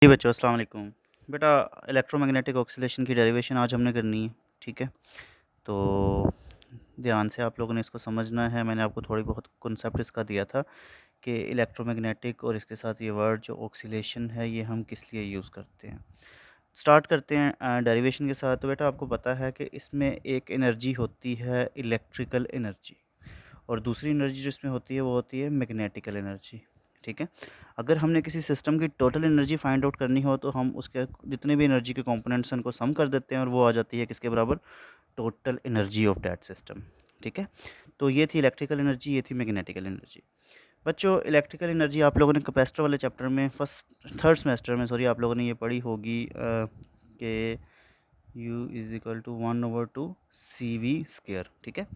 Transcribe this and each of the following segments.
जी बच्चों अस्सलाम वालेकुम। बेटा इलेक्ट्रोमैग्नेटिक ऑक्सीलेशन की डेरिवेशन आज हमने करनी है, ठीक है? तो ध्यान से आप लोगों ने इसको समझना है। मैंने आपको थोड़ी बहुत कॉन्सेप्ट इसका दिया था कि इलेक्ट्रोमैग्नेटिक और इसके साथ ये वर्ड जो ऑक्सीलेशन है ये हम किस लिए यूज़ करते हैं। स्टार्ट करते हैं डेरिवेशन के साथ। तो बेटा आपको पता है कि इसमें एक एनर्जी होती है इलेक्ट्रिकल एनर्जी, और दूसरी एनर्जी जो इसमें होती है वो होती है मैग्नेटिकल एनर्जी, ठीक है? अगर हमने किसी सिस्टम की टोटल एनर्जी फाइंड आउट करनी हो तो हम उसके जितने भी एनर्जी के कंपोनेंट्स हैं उनको सम कर देते हैं और वो आ जाती है किसके बराबर? Total energy of that system, ठीक है? तो ये थी इलेक्ट्रिकल एनर्जी, ये थी मैग्नेटिकल एनर्जी। बच्चों इलेक्ट्रिकल एनर्जी आप लोगों ने कैपेसिटर वाले चैप्टर में थर्ड सेमेस्टर में सॉरी आप लोगों ने ये पढ़ी होगी कि U is equal to 1/2 CV², ठीक है?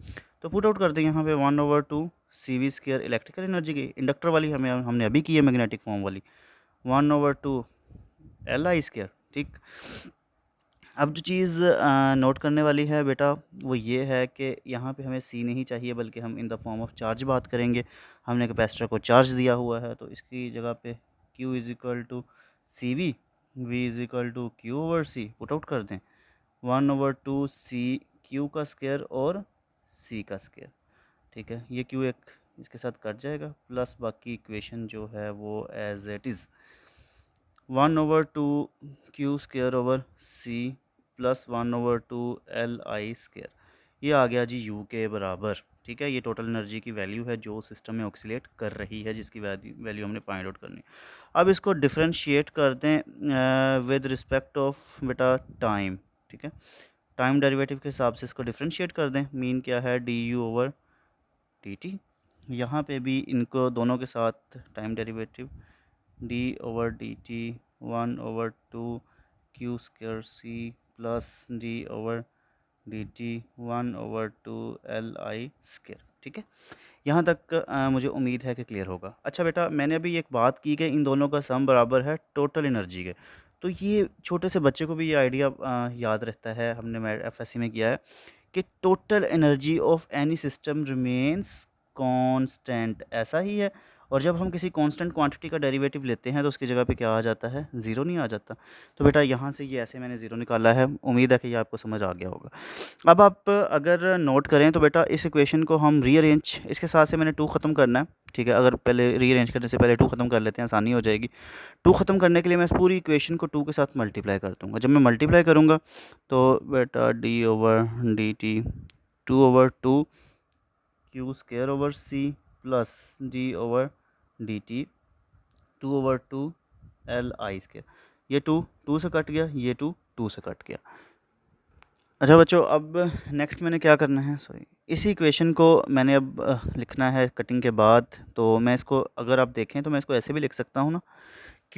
तो पुट आउट कर दें यहाँ पे 1/2 CV² इलेक्ट्रिकल एनर्जी की। इंडक्टर वाली हमने अभी की है, मैग्नेटिक फॉर्म वाली 1/2 LI², ठीक? अब जो चीज़ नोट करने वाली है बेटा वो ये है कि यहाँ पे हमें C नहीं चाहिए, बल्कि हम in the form of charge बात करेंगे। हमने कैपेसिटर को चार्ज दिया हुआ है तो इसकी जगह पे Q is equal to CV, V is equal to Q/C put out कर दें 1/2 CQ² और C का स्क्वायर, ठीक है? ये Q एक इसके साथ कट जाएगा, प्लस बाकी इक्वेशन जो है वो as it is 1/2 Q² C plus 1/2 LI², ये आ गया जी U के बराबर, ठीक है? ये टोटल एनर्जी की वैल्यू है जो सिस्टम में ऑक्सीलेट कर रही है, जिसकी वैल्यू हमने फाइंड आउट करनी। अब इसको डिफरेंशिएट कर दें विद रिस्पेक्ट ऑफ बेटा टाइम, ठीक है? टाइम डेरिवेटिव के हिसाब से इसको डिफरेंशिएट कर दें। मीन क्या है? du/dt। यहाँ पे भी इनको दोनों के साथ time derivative d/dt 1/2 Q² plus d/dt 1/2 LI², ठीक है? यहाँ तक मुझे उम्मीद है कि क्लियर होगा। अच्छा बेटा मैंने अभी एक बात की कि इन दोनों का सम बराबर है टोटल एनर्जी के। तो ये छोटे से बच्चे को भी ये आइडिया याद रहता है, हमने एफएससी में किया है कि total energy of any system remains constant, ऐसा ही है। और जब हम किसी कांस्टेंट क्वांटिटी का डेरिवेटिव लेते हैं तो उसकी जगह पे क्या आ जाता है? ज़ीरो नहीं आ जाता। तो बेटा यहाँ से ये ऐसे मैंने ज़ीरो निकाला है। उम्मीद है कि ये आपको समझ आ गया होगा। अब आप अगर नोट करें तो बेटा इस इक्वेशन को हम रीअरेंज, इसके साथ से मैंने 2 ख़त्म करना है, ठीक है? अगर पहले रीअरेंज करने से पहले 2 ख़त्म कर लेते हैं, आसानी हो जाएगी। 2 ख़त्म करने के लिए मैं इस पूरी इक्वेशन को 2 के साथ मल्टीप्लाई कर दूँगा। जब मैं मल्टीप्लाई करूँगा तो बेटा d/dt 2/2 Q² C plus d/dt 2/2 LI²। ये 2 से कट गया, ये 2 से कट गया। अच्छा बच्चों अब नेक्स्ट मैंने क्या करना है, सॉरी इसी इक्वेशन को मैंने अब लिखना है कटिंग के बाद। तो मैं इसको अगर आप देखें तो मैं इसको ऐसे भी लिख सकता हूँ ना, Q,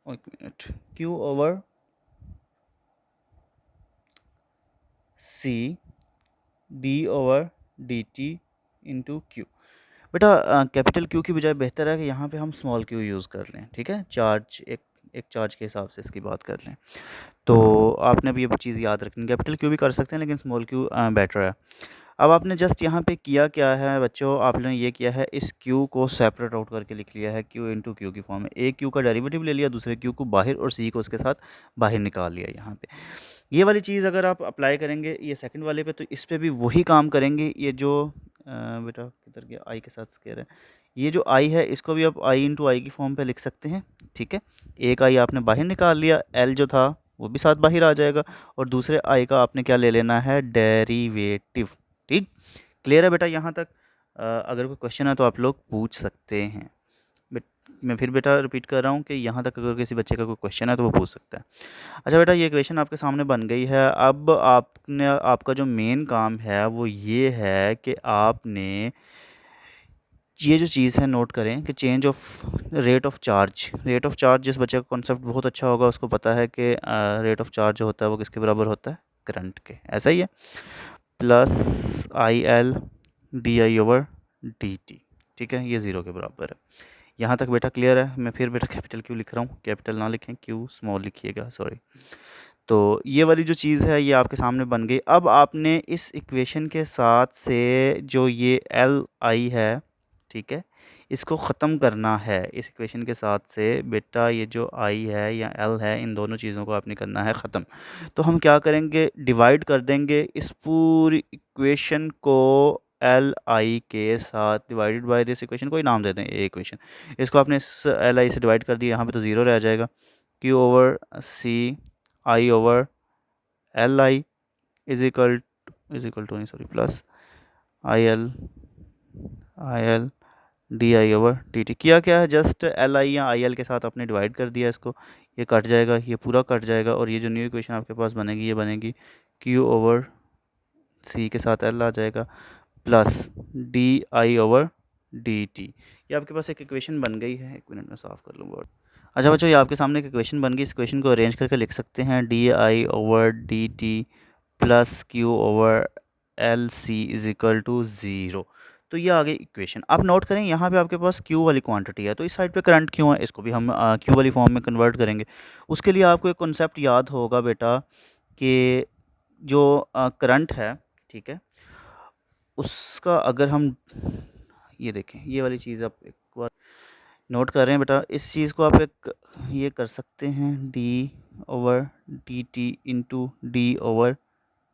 एक minute, Q/C d/dt into Q। बेटा कैपिटल Q की बजाय बेहतर है कि यहाँ पे हम स्मॉल q यूज़ कर लें, ठीक है? चार्ज एक चार्ज के हिसाब से इसकी बात कर लें। तो आपने भी ये चीज़ याद रखनी, कैपिटल Q भी कर सकते हैं लेकिन स्मॉल q बेटर है। अब आपने जस्ट यहाँ पे किया क्या है बच्चों, आपने ये किया है इस Q को सेपरेट आउट करके लिख लिया है, Q इंटू Q की फॉर्म में। एक Q का डेरिवेटिव ले लिया, दूसरे Q को बाहर और C को उसके साथ बाहर निकाल लिया यहाँ पे। ये वाली चीज़ अगर आप अप्लाई करेंगे ये सेकंड वाले पे तो इस पे भी वही काम करेंगे। ये जो बेटा किधर गया, आई के साथ स्क्वायर है, ये जो आई है इसको भी आप आई इंटू आई की फॉर्म पे लिख सकते हैं, ठीक है? एक आई आपने बाहर निकाल लिया, एल जो था वो भी साथ बाहर आ जाएगा, और दूसरे आई का आपने क्या ले लेना है? डेरिवेटिव, ठीक? क्लियर है बेटा यहाँ तक? अगर कोई क्वेश्चन है तो आप लोग पूछ सकते हैं। मैं फिर बेटा रिपीट कर रहा हूँ कि यहाँ तक अगर किसी बच्चे का कोई क्वेश्चन है तो वो पूछ सकता है। अच्छा बेटा ये इक्वेशन आपके सामने बन गई है। अब आपका जो मेन काम है वो ये है कि आपने ये जो चीज़ है नोट करें कि change of rate of charge, जिस बच्चे का कॉन्सेप्ट बहुत अच्छा होगा उसको पता है कि रेट ऑफ चार्ज जो होता है वो किसके बराबर होता है? करंट के, ऐसा ही है, प्लस IL/dI/dt, ठीक है? ये ज़ीरो के बराबर है। यहाँ तक बेटा क्लियर है? मैं फिर बेटा कैपिटल Q लिख रहा हूँ, कैपिटल ना लिखें, Q स्मॉल लिखिएगा, सॉरी। तो ये वाली जो चीज़ है ये आपके सामने बन गई। अब आपने इस इक्वेशन के साथ से जो ये LI है, ठीक है, इसको ख़त्म करना है इस इक्वेशन के साथ से बेटा, ये जो आई है या एल है, इन दोनों चीज़ों को आपने करना है ख़त्म। तो हम क्या करेंगे, डिवाइड कर देंगे इस पूरी इक्वेशन को एल आई के साथ, डिवाइडेड बाय दिस इक्वेशन, कोई नाम दे दें ए इक्वेशन। इसको आपने इस एल आई से डिवाइड कर दिया, यहाँ पे तो ज़ीरो रह जाएगा। Q over C I over L I is equal to नहीं sorry plus I L D I over D T. किया क्या है, जस्ट एल आई या आई एल के साथ आपने डिवाइड कर दिया इसको, ये कट जाएगा, ये पूरा कट जाएगा, और ये जो न्यू इक्वेशन आपके पास बनेगी ये बनेगी क्यू ओवर सी के साथ एल आ जाएगा plus D I over D T. ये आपके पास एक इक्वेशन बन गई है। एक मिनट में साफ़ कर लूँ वर्ड। अच्छा बच्चों, ये आपके सामने एक इक्वेशन बन गई। इस इक्वेशन को अरेंज करके लिख सकते हैं d I over D t plus Q over L C is equal to zero. तो ये आ गई इक्वेशन। आप नोट करें यहाँ पे आपके पास क्यू वाली क्वांटिटी है, तो इस साइड पे करंट क्यों है, इसको भी हम क्यू वाली फॉर्म में कन्वर्ट करेंगे। उसके लिए आपको एक कॉन्सेप्ट याद होगा बेटा कि जो करंट है, ठीक है, उसका अगर हम ये देखें, ये वाली चीज़ आप एक बार नोट कर रहे हैं बेटा, इस चीज़ को आप एक ये कर सकते हैं D over D T into D over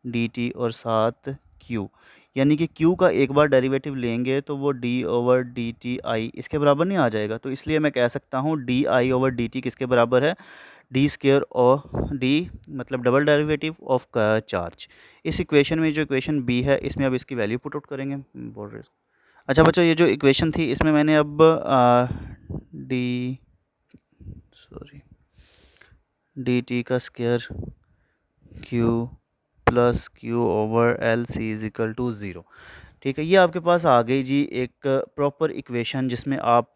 D T और साथ क्यू, यानी कि क्यू का एक बार डेरिवेटिव लेंगे तो वो D over D T I इसके बराबर नहीं आ जाएगा। तो इसलिए मैं कह सकता हूँ D I over D T किसके बराबर है, डी स्क्वेयर और डी मतलब डबल डेरिवेटिव ऑफ चार्ज। इस इक्वेशन में जो इक्वेशन बी है, इसमें अब इसकी वैल्यू पुट आउट करेंगे, बोल रहे। अच्छा बच्चों, ये जो इक्वेशन थी इसमें मैंने अब डी सॉरी डी टी का square Q plus Q over L C is equal to zero. ठीक है, ये आपके पास आ गई जी एक प्रॉपर इक्वेशन, जिसमें आप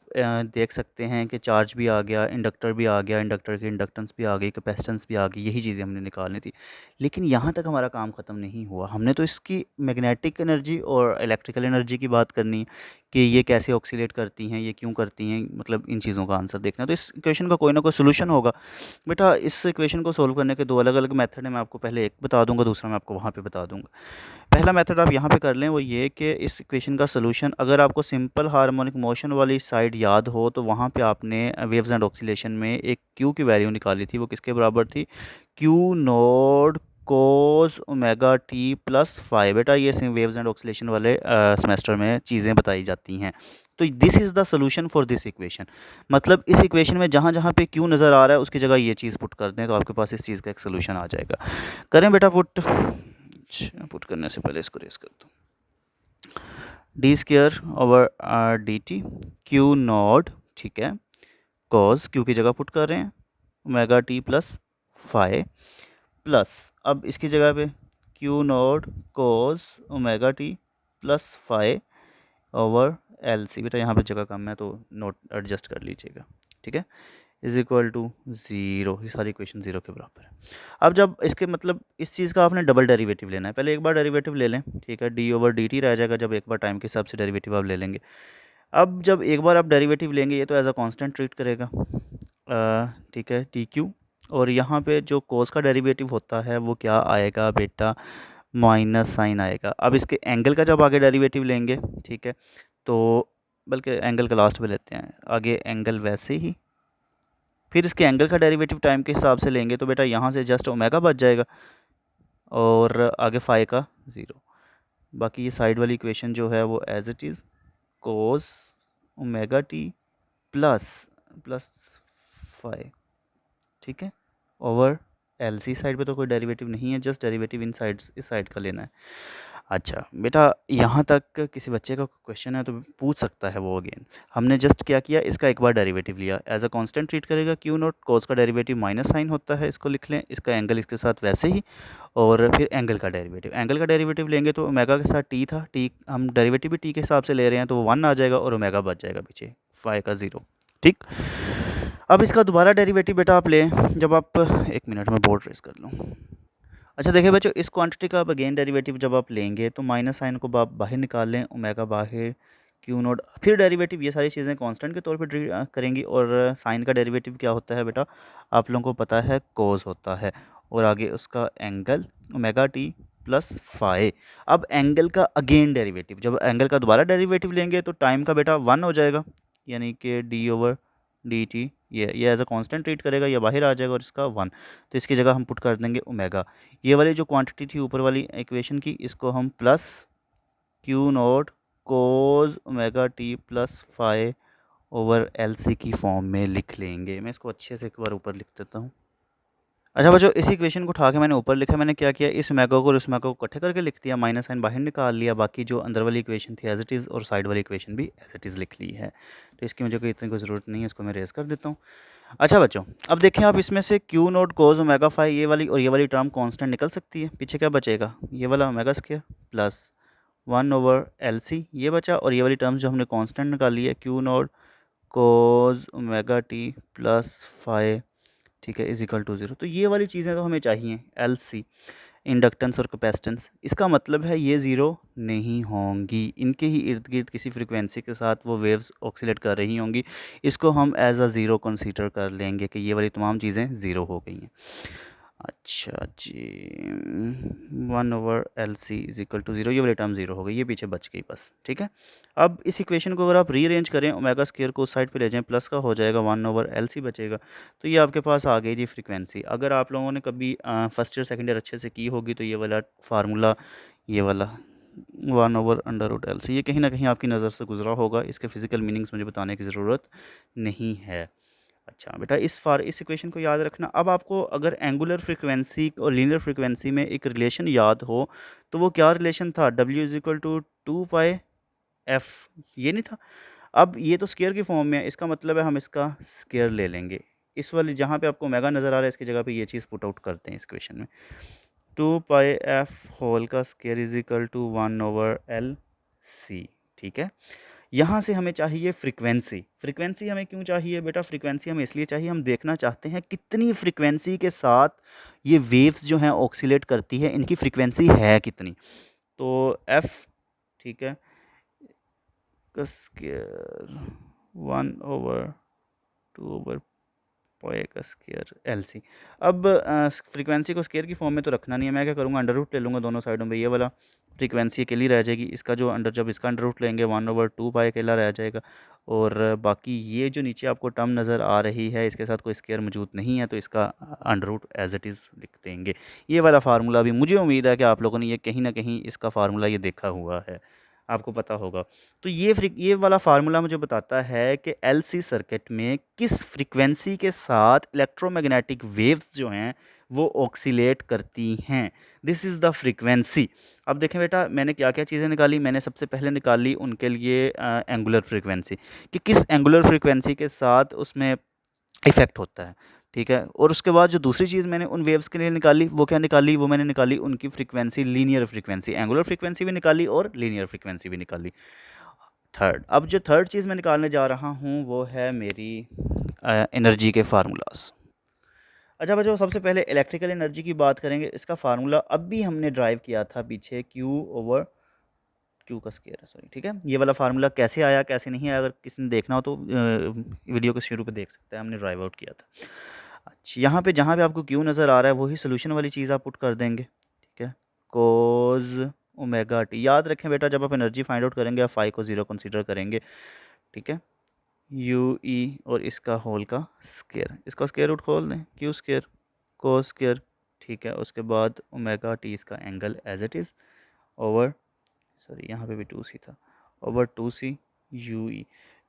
देख सकते हैं कि चार्ज भी आ गया, इंडक्टर भी आ गया, इंडक्टर की इंडक्टेंस भी आ गई, कैपेसिटेंस भी आ गई, यही चीज़ें हमने निकालनी थी। लेकिन यहाँ तक हमारा काम ख़त्म नहीं हुआ, हमने तो इसकी मैग्नेटिक एनर्जी और इलेक्ट्रिकल एनर्जी की बात करनी है कि ये कैसे ऑक्सीलेट करती हैं, ये क्यों करती हैं, मतलब इन चीज़ों का आंसर देखना है। तो इस इक्वेशन का कोई ना कोई सोल्यूशन होगा बेटा। इस इक्वेशन को सोल्व करने के दो अलग अलग मेथड है, मैं आपको पहले एक बता दूंगा, दूसरा मैं आपको वहाँ पे बता दूंगा। पहला मेथड आप यहाँ पे कर लें, वो ये कि इस इक्वेशन का सोल्यूशन, अगर आपको सिंपल हार्मोनिक मोशन वाली साइड याद हो तो वहाँ पे आपने वेव्स एंड ऑक्सीलेशन में एक क्यू की वैल्यू निकाली थी, वो किसके बराबर थी, Q not cos omega t plus five. बेटा ये वेव्स एंड ऑक्सीलेशन वाले सेमेस्टर में चीज़ें बताई जाती हैं। तो this is the solution for this equation, मतलब इस इक्वेशन में जहाँ जहाँ पे क्यू नज़र आ रहा है उसकी जगह ये चीज़ पुट कर दें तो आपके पास इस चीज़ का एक सोल्यूशन आ जाएगा। करें बेटा पुट। पुट करने से पहले इसको रेस कर दो, D square over D T Q not, ठीक है, कॉस क्यू की जगह पुट कर रहे हैं omega t plus five plus, अब इसकी जगह पे Q naught cos omega t plus five over L C. बेटा यहाँ पे जगह कम है तो नोट एडजस्ट कर लीजिएगा, ठीक है, इज इक्वल टू ज़ीरो। ये सारी इक्वेशन ज़ीरो के बराबर है। अब जब इसके मतलब इस चीज़ का आपने डबल डेरिवेटिव लेना है, पहले एक बार डेरिवेटिव ले लें, ठीक है, डी ओवर डी टी रह जाएगा जब एक बार टाइम के हिसाब से डेरिवेटिव आप ले लेंगे। अब जब एक बार आप डेरिवेटिव लेंगे ये तो एज अ कांस्टेंट ट्रीट करेगा, ठीक है, टी क्यू, और यहाँ पे जो कोस का डेरिवेटिव होता है वो क्या आएगा बेटा, माइनस साइन आएगा। अब इसके एंगल का जब आगे डेरिवेटिव लेंगे, ठीक है, तो बल्कि एंगल का लास्ट में लेते हैं, आगे एंगल वैसे ही, फिर इसके एंगल का डेरिवेटिव टाइम के हिसाब से लेंगे तो बेटा यहाँ से जस्ट ओमेगा बच जाएगा और आगे फाई का ज़ीरो। बाकी ये साइड वाली इक्वेशन जो है वो as it is cos omega t plus plus phi, ठीक है, ओवर एल सी। साइड पे तो कोई डेरिवेटिव नहीं है, जस्ट डेरिवेटिव इन साइड, इस साइड का लेना है। अच्छा बेटा, यहाँ तक किसी बच्चे का क्वेश्चन है तो पूछ सकता है वो अगेन। हमने जस्ट क्या किया, इसका एक बार डेरिवेटिव लिया, एज अ कांस्टेंट ट्रीट करेगा, क्यू नॉट कोस का डेरिवेटिव माइनस साइन होता है, इसको लिख लें, इसका एंगल इसके साथ वैसे ही, और फिर एंगल का डेरिवेटिव, एंगल का डेरिवेटिव लेंगे तो ओमेगा के साथ टी था, टी हम डेरिवेटिव भी टी के हिसाब से ले रहे हैं तो वो वन आ जाएगा और ओमेगा बच जाएगा पीछे फाई का ज़ीरो, ठीक। अब इसका दोबारा डेरिवेटिव बेटा आप लें, जब आप, एक मिनट में बोर्ड रेस कर लूँ। अच्छा देखिए बच्चों, इस क्वांटिटी का अब अगेन डेरिवेटिव जब आप लेंगे तो माइनस साइन को आप बाहर निकाल लें, ओमेगा बाहर, क्यू नोट, फिर डेरिवेटिव, ये सारी चीज़ें कांस्टेंट के तौर पे करेंगी। और साइन का डेरिवेटिव क्या होता है बेटा, आप लोगों को पता है कोस होता है, और आगे उसका angle omega t plus phi. अब एंगल का अगेन डेरिवेटिव, जब एंगल का दोबारा डेरिवेटिव लेंगे तो टाइम का बेटा वन हो जाएगा, यानी कि dy/dt ये एज अ कांस्टेंट ट्रीट करेगा, ये बाहर आ जाएगा और इसका 1, तो इसकी जगह हम पुट कर देंगे ओमेगा। ये वाली जो क्वांटिटी थी ऊपर वाली इक्वेशन की, इसको हम plus Q naught cos omega t plus phi over L C की फॉर्म में लिख लेंगे। मैं इसको अच्छे से एक बार ऊपर लिख देता हूँ। अच्छा बच्चों, इसी इक्वेशन को उठा के मैंने ऊपर लिखा। मैंने क्या किया, इस ओमेगा को और इस ओमेगा को इकट्ठे करके लिख दिया, माइनस साइन बाहर निकाल लिया, बाकी जो अंदर वाली इक्वेशन थी एज इट इज़ और साइड वाली इक्वेशन भी एज इट इज़ लिख ली है। तो इसकी मुझे कोई इतनी कोई ज़रूरत नहीं है, इसको मैं रेज कर देता हूँ। अच्छा बच्चों, अब देखें आप इसमें से क्यू नोट कोज ओमेगा फाई ये वाली और ये वाली टर्म कांस्टेंट निकल सकती है। पीछे क्या बचेगा, ये वाला ओमेगा स्क्वायर प्लस 1/LC ये बचा, और ये वाली टर्म्स जो हमने कांस्टेंट निकाली है क्यू नोट कोज ओमेगा टी प्लस फाई, ठीक है, इज इक्वल टू 0। तो ये वाली चीज़ें तो हमें चाहिए, LC इंडक्टेंस और कैपेसिटेंस। इसका मतलब है ये ज़ीरो नहीं होंगी, इनके ही इर्द गिर्द किसी फ्रिक्वेंसी के साथ वो वेव्स ऑक्सीलेट कर रही होंगी। इसको हम एज अ ज़ीरो कंसीडर कर लेंगे कि ये वाली तमाम चीज़ें ज़ीरो हो गई हैं। अच्छा जी, 1/LC इज इक्वल टू 0, ये वाली टर्म 0 हो गई, ये पीछे बच गई बस। ठीक है, अब इस इक्वेशन को अगर आप रीअरेंज करें, ओमेगा स्क्वायर को उस साइड पे ले जाएं, प्लस का हो जाएगा, 1/LC बचेगा। तो ये आपके पास आ गई जी फ्रीक्वेंसी। अगर आप लोगों ने कभी फर्स्ट ईयर सेकंड ईयर अच्छे से की होगी तो ये वाला फार्मूला, ये वाला 1/√LC, ये कहीं ना कहीं आपकी नज़र से गुजरा होगा। इसके फिजिकल मीनिंग्स मुझे बताने की ज़रूरत नहीं है। अच्छा बेटा, इस इक्वेशन को याद रखना। अब आपको अगर एंगुलर फ्रीक्वेंसी और लीनियर फ्रीक्वेंसी में एक रिलेशन याद हो तो वो क्या रिलेशन था, W = 2πf, ये नहीं था। अब ये तो स्केयर की फॉर्म में है, इसका मतलब है हम इसका स्केयर ले लेंगे। इस वाली जहाँ पे आपको मेगा नज़र आ रहा है इसकी जगह पे ये चीज़ पुट आउट करते हैं इस क्वेश्चन में। 2πf होल का square is equal to 1/LC। ठीक है, यहाँ से हमें चाहिए फ्रीक्वेंसी। फ्रीक्वेंसी हमें क्यों चाहिए बेटा, फ्रीक्वेंसी हमें इसलिए चाहिए, हम देखना चाहते हैं कितनी फ्रीक्वेंसी के साथ ये वेव्स जो हैं ऑक्सीलेट करती है, इनकी फ्रीक्वेंसी है कितनी। तो f, ठीक है, का स्क्वायर 1/2/पाई का स्क्वायर LC। अब फ्रीक्वेंसी को स्क्वायर की फॉर्म में तो रखना नहीं है, मैं क्या करूँगा, अंडर रूट ले लूँगा दोनों साइडों पे। ये वाला फ्रीक्वेंसी अकेली रह जाएगी, इसका जो अंडर, जब इसका अंडर रूट लेंगे 1/2 पाई अकेला रह जाएगा, और बाकी ये जो नीचे आपको टर्म नज़र आ रही है इसके साथ कोई स्क्वायर मौजूद नहीं है, तो इसका under root as it is लिख देंगे। ये वाला फार्मूला भी मुझे उम्मीद है कि आप लोगों ने ये कहीं ना कहीं इसका फार्मूला ये देखा हुआ है, आपको पता होगा। तो ये वाला फार्मूला मुझे बताता है कि LC सर्किट में किस फ्रीक्वेंसी के साथ इलेक्ट्रोमैग्नेटिक वेव्स जो हैं वो ऑक्सीलेट करती हैं। This is the frequency. अब देखें बेटा, मैंने क्या क्या चीज़ें निकाली। मैंने सबसे पहले निकाली उनके लिए एंगुलर फ्रीक्वेंसी, कि किस एंगुलर फ्रीक्वेंसी के साथ उसमें इफ़ेक्ट होता है। ठीक है, और उसके बाद जो दूसरी चीज़ मैंने उन वेव्स के लिए निकाली, वो क्या निकाली, वो मैंने निकाली उनकी frequency, linear frequency. Angular frequency भी निकाली और लीनियर फ्रीक्वेंसी भी निकाली। अब जो थर्ड चीज़ मैं निकालने जा रहा हूँ वो है मेरी एनर्जी के फार्मूलाज। अच्छा बच्चों, सबसे पहले इलेक्ट्रिकल एनर्जी की बात करेंगे। इसका फार्मूला अब भी हमने ड्राइव किया था पीछे, Q का स्क्वायर है, सॉरी। ठीक है, ये वाला फार्मूला कैसे आया कैसे नहीं आया, अगर किसी ने देखना हो तो वीडियो के शुरू पे देख सकते हैं, हमने ड्राइव आउट किया था। अच्छा, यहाँ पे जहाँ पे आपको Q नज़र आ रहा है वही सोल्यूशन वाली चीज़ आप पुट कर देंगे। ठीक है, कोज ओमेगा टी। याद रखें बेटा, जब आप एनर्जी फाइंड आउट करेंगे आप फाई को 0 कंसीडर करेंगे। ठीक है, UE और इसका होल का स्क्वायर, इसका स्क्वायर रूट खोल दें, Q स्क्वायर कोस स्क्वायर। ठीक है, उसके बाद ओमेगा टी इसका angle as it is over, sorry यहाँ पे भी 2C था, ओवर 2C UE।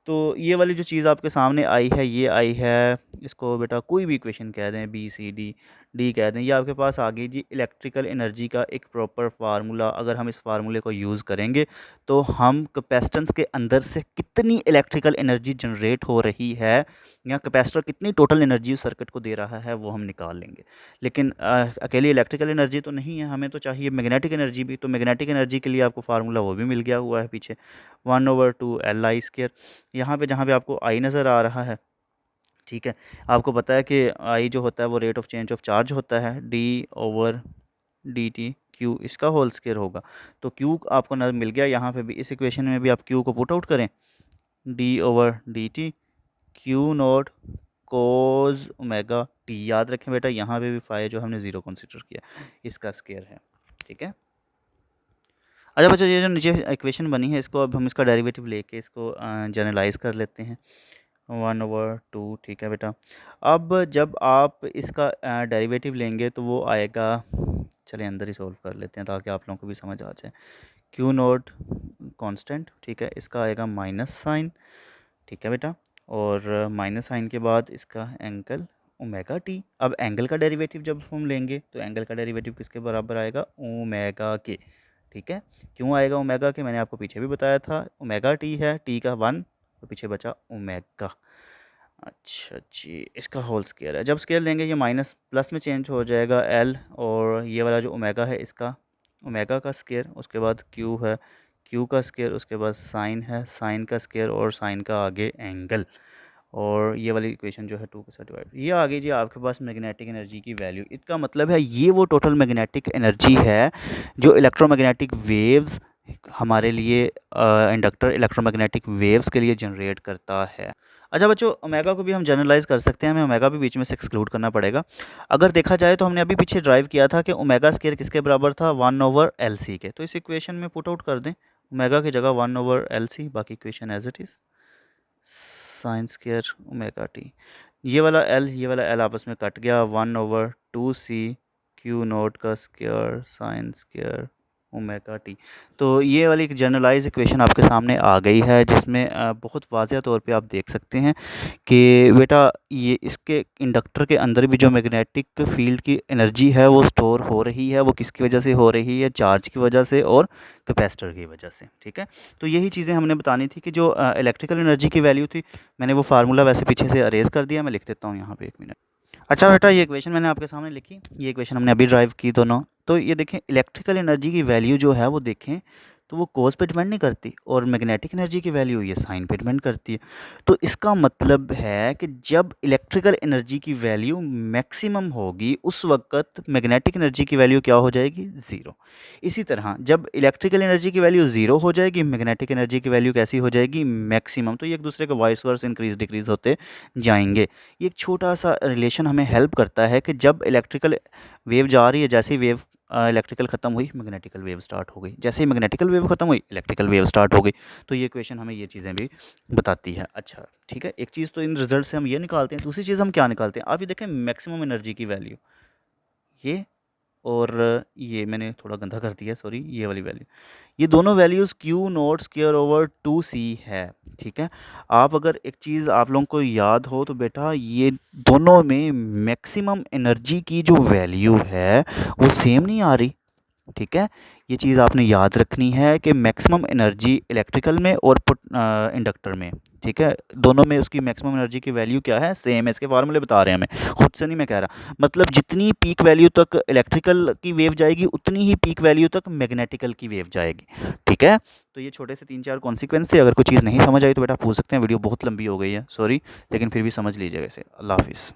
तो ये वाली जो चीज़ आपके सामने आई है, ये आई है, इसको बेटा कोई भी इक्वेशन कह दें, BCD कह दें, ये आपके पास आ गई जी इलेक्ट्रिकल एनर्जी का एक प्रॉपर फार्मूला। अगर हम इस फार्मूले को यूज़ करेंगे तो हम कैपेसिटेंस के अंदर से कितनी इलेक्ट्रिकल एनर्जी जनरेट हो रही है या कैपेसिटर कितनी टोटल एनर्जी उस सर्किट को दे रहा है वो हम निकाल लेंगे। लेकिन अकेली इलेक्ट्रिकल एनर्जी तो नहीं है, हमें तो चाहिए मैग्नेटिक एनर्जी भी। तो मैग्नेटिक एनर्जी के लिए आपको फार्मूला वो भी मिल गया हुआ है पीछे, 1/2LI²। यहाँ पे जहाँ पे आपको आई नज़र आ रहा है, ठीक है, आपको पता है कि आई जो होता है वो rate of change of charge होता है, D/dt Q इसका होल स्क्वायर होगा। तो Q आपको न मिल गया, यहाँ पे भी इस इक्वेशन में भी आप Q को पुट आउट करें, D/dt Q naught cos omega t. याद रखें बेटा, यहाँ पे भी फाई जो हमने 0 कंसिडर किया, इसका स्क्वायर है। ठीक है, अच्छा बच्चों, ये जो नीचे इक्वेशन बनी है, इसको अब हम इसका डेरिवेटिव लेके इसको जनरलाइज कर लेते हैं। 1/2, ठीक है बेटा। अब जब आप इसका डेरिवेटिव लेंगे तो वो आएगा, चलिए अंदर ही सॉल्व कर लेते हैं ताकि आप लोगों को भी समझ आ जाए। क्यू नॉट कांस्टेंट, ठीक है, इसका आएगा माइनस साइन, ठीक है बेटा। और माइनस साइन के बाद इसका एंगल ओमेगा टी। अब एंगल का डेरिवेटिव जब हम लेंगे तो एंगल का डेरिवेटिव किसके बराबर आएगा, ओमेगा के, ठीक है। क्यों आएगा ओमेगा के, मैंने आपको पीछे भी बताया था, ओमेगा टी है, टी का 1 तो पीछे बचा ओमेगा। अच्छा जी, इसका होल स्केयर है, जब स्केयर लेंगे ये माइनस प्लस में चेंज हो जाएगा एल, और ये वाला जो ओमेगा है इसका ओमेगा का स्केयर, उसके बाद क्यू है, क्यू का स्केयर, उसके बाद साइन है, साइन का स्केयर, और साइन का आगे एंगल। और ये वाली इक्वेशन जो है 2 के साथ डिवाइड, ये आ गई जी आपके पास मैग्नेटिक एनर्जी की वैल्यू। इसका मतलब है ये वो टोटल मैग्नेटिक एनर्जी है जो इलेक्ट्रोमैग्नेटिक वेव्स हमारे लिए इंडक्टर इलेक्ट्रोमैग्नेटिक वेव्स के लिए जनरेट करता है। अच्छा बच्चों, ओमेगा को भी हम जनरलाइज कर सकते हैं, हमें ओमेगा भी बीच में से एक्सक्लूड करना पड़ेगा। अगर देखा जाए तो हमने अभी पीछे ड्राइव किया था कि ओमेगा स्केयर किसके बराबर था, 1/LC के। तो इस इक्वेशन में पुट आउट कर दें ओमेगा की जगह 1/LC, बाकी equation as it is, sine square omega t. ये वाला एल आपस में कट गया, 1/2C क्यू नोट का square sine square omega t. तो ये वाली एक जनरलाइज इक्वेशन आपके सामने आ गई है, जिसमें बहुत वाज़ह तौर पे आप देख सकते हैं कि बेटा ये इसके इंडक्टर के अंदर भी जो मैग्नेटिक फील्ड की एनर्जी है वो स्टोर हो रही है, वो किसकी वजह से हो रही है, चार्ज की वजह से और कैपेसिटर की वजह से, ठीक है। तो यही चीज़ें हमने बतानी थी कि जो इलेक्ट्रिकल एनर्जी की वैल्यू थी, मैंने वो फार्मूला वैसे पीछे से अरेज कर दिया, मैं लिख देता हूँ यहाँ पे, 1 मिनट। अच्छा बेटा, ये इक्वेशन मैंने आपके सामने लिखी, ये इक्वेशन हमने अभी ड्राइव की दोनों। तो ये देखें, इलेक्ट्रिकल एनर्जी की वैल्यू जो है वो देखें तो वो कोस पे डिपेंड नहीं करती, और मैग्नेटिक एनर्जी की वैल्यू ये साइन पे डिपेंड करती है। तो इसका मतलब है कि जब इलेक्ट्रिकल एनर्जी की वैल्यू मैक्सिमम होगी उस वक्त मैग्नेटिक एनर्जी की वैल्यू क्या हो जाएगी, ज़ीरो। इसी तरह जब इलेक्ट्रिकल एनर्जी की वैल्यू ज़ीरो हो जाएगी, मैग्नेटिक एनर्जी की वैल्यू कैसी हो जाएगी, मैक्सिमम। तो ये एक दूसरे के वाइस वर्स इंक्रीज डिक्रीज होते जाएंगे। ये एक छोटा सा रिलेशन हमें हेल्प करता है कि जब इलेक्ट्रिकल वेव जा रही है, जैसे ही वेव इलेक्ट्रिकल ख़त्म हुई मैग्नेटिकल वेव स्टार्ट हो गई, जैसे ही मैग्नेटिकल वेव ख़त्म हुई इलेक्ट्रिकल वेव स्टार्ट हो गई। तो ये क्वेश्चन हमें ये चीज़ें भी बताती है। अच्छा ठीक है, एक चीज़ तो इन रिजल्ट से हम ये निकालते हैं, दूसरी चीज़ हम क्या निकालते हैं, आप ये देखें मैक्सिमम एनर्जी की वैल्यू ये, और ये मैंने थोड़ा गंदा कर दिया, सॉरी, ये वाली वैल्यू, ये दोनों values Q not square over 2C है, ठीक है। आप अगर एक चीज़ आप लोगों को याद हो तो बेटा ये दोनों में मैक्सिमम एनर्जी की जो वैल्यू है वो सेम नहीं आ रही, ठीक है। ये चीज़ आपने याद रखनी है कि मैक्सिमम एनर्जी इलेक्ट्रिकल में और इंडक्टर में, ठीक है, दोनों में उसकी मैक्सिमम एनर्जी की वैल्यू क्या है, सेम है। इसके फार्मूले बता रहे हैं हमें, खुद से नहीं मैं कह रहा। मतलब जितनी पीक वैल्यू तक इलेक्ट्रिकल की वेव जाएगी उतनी ही पीक वैल्यू तक मैग्नेटिकल की वेव जाएगी, ठीक है। तो ये छोटे से 3-4 कॉन्सिक्वेंस थे, अगर कोई चीज़ नहीं समझ आई तो बेटा पूछ सकते हैं, वीडियो बहुत लंबी हो गई है, सॉरी, लेकिन फिर भी समझ लीजिएगा इसे। अल्लाह हाफिज़।